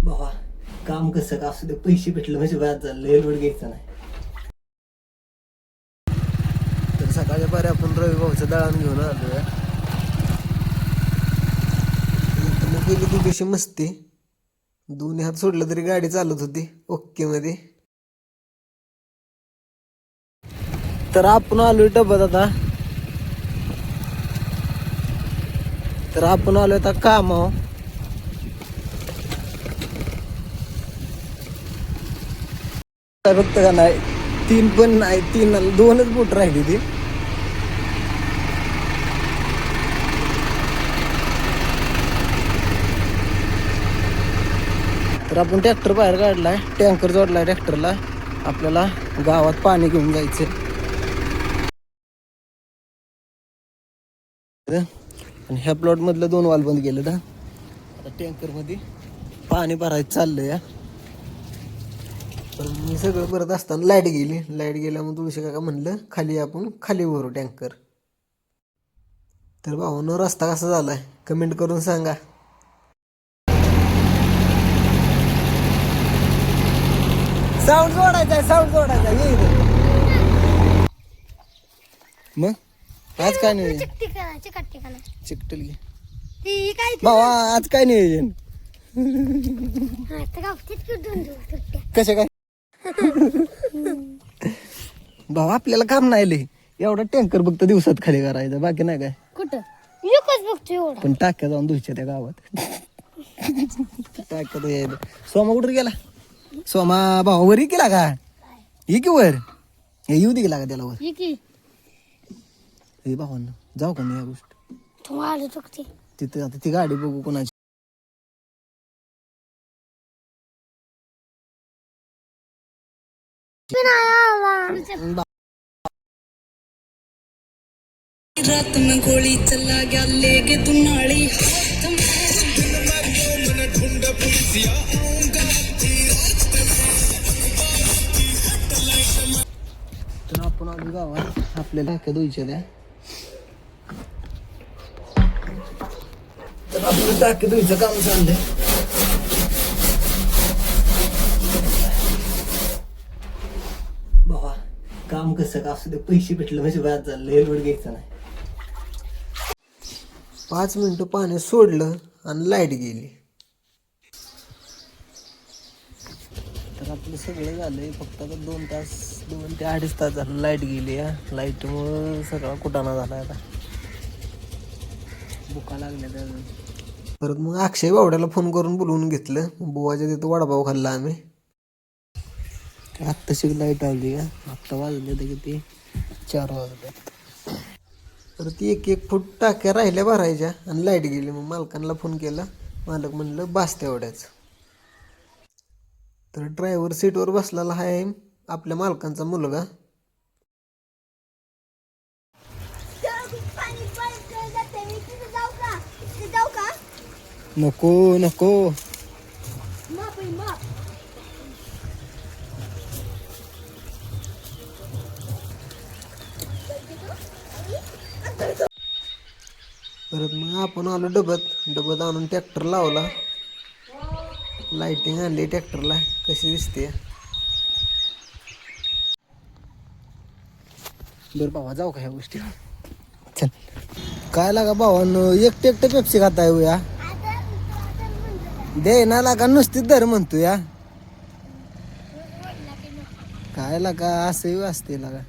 बाबा काम कसं का असू दे, पैसे भेटले म्हणजे व्याज झालं, लय लोड घ्यायचा नाही. तर सकाळच्या पारी आपण रवी भाऊचं दळण घेऊन आलोय. मग गेली ती कशी मस्ती, दोन्ही हात सोडलं तरी गाडी चालत होती ओके मध्ये. तर आपण आलोय डब्यात आता. तर आपण आलोय आता कामावर. काय बघत का नाही, 3 पण नाही, 2च बोट राहिली ती. तर आपण ट्रॅक्टर बाहेर काढलाय, टँकर जोडलाय ट्रॅक्टरला. आपल्याला गावात पाणी घेऊन जायचं. आणि ह्या प्लॉट मधलं 2 वाल बंद केलं. आता टँकर मध्ये पाणी भरायचं चाललंय. तर मी सगळं करत असताना लाईट गेल्यामुळे तुळशी काका म्हणलं खाली आपण खाली भरू टँकर. तर भावानं रस्ता कसा झालाय कमेंट करून सांगा. साऊंड जोडायचा ये इथं. मग आज काय नाही चिकटली भावा, आज काय नियोजन कशा काय भावा, आपल्याला काम नाही लय. एवढा टँकर फक्त दिवसात खाली करायचा, बाकी नाही काय. कुठं एकच बघतो एवढा. पण टाक्या जाऊन धुयच्या त्या गावात. टाक्यात यायला. सोमा कुठे गेला? सोमा भावा वर गेला का? ये की वर, येऊ दे गेला का त्याला वर? हे भावांना जाऊ का मी या गोष्ट तुम्हाला चुकते तिथे. आता ती गाडी बघू कोणाची. रात में गोली चला गया लेके तू नाड़ी. तर आपण आलो गावात, आपल्याला टाक्या धुयच्या द्या. तर आपलं टाक्या धुयचं काम चाललंय. बाबा काम कसं का असू दे, पैसे भेटले म्हणजे व्याज झालं, लय लोड घ्यायचा नाही. 5 मिनिटं पाणी सोडलं आणि लाईट गेली. तर आपलं सगळं झालंय, फक्त आता 2 ते 2.5 तास झालं लाईट गेली. लाईटमुळं सगळा कुटाणा झाला. आता बुका लागल्या. परत मग अक्षय बावड्याला फोन करून बोलवून घेतलं. बुवाच्या तिथं वडापाव खाल्ला आम्ही. आत्ताशी लाईट आली का, आत्ता वाजले तर किती 4 वाजले. तर ती 1 फूट टाक्या राहिल्या भरायच्या आणि लाईट गेली. मग मालकांना फोन केला, मालक म्हणलं बास तेवढ्याच. तर ड्रायव्हर सीटवर बसलेला आहे आपल्या मालकांचा मुलगा. नको नको परत मग आपण आलो डबत आणून ट्रॅक्टर लावला. लाइटिंग आणली ट्रॅक्टरला, कशी दिसते. बरं भावा जाऊ का ह्या गोष्टी. चल काय लागा भावानं एकटे पेप्सी खाताय हो या. दे ना लागा नुसतीच दर म्हणतो या. काय लागा असंही असते लागा.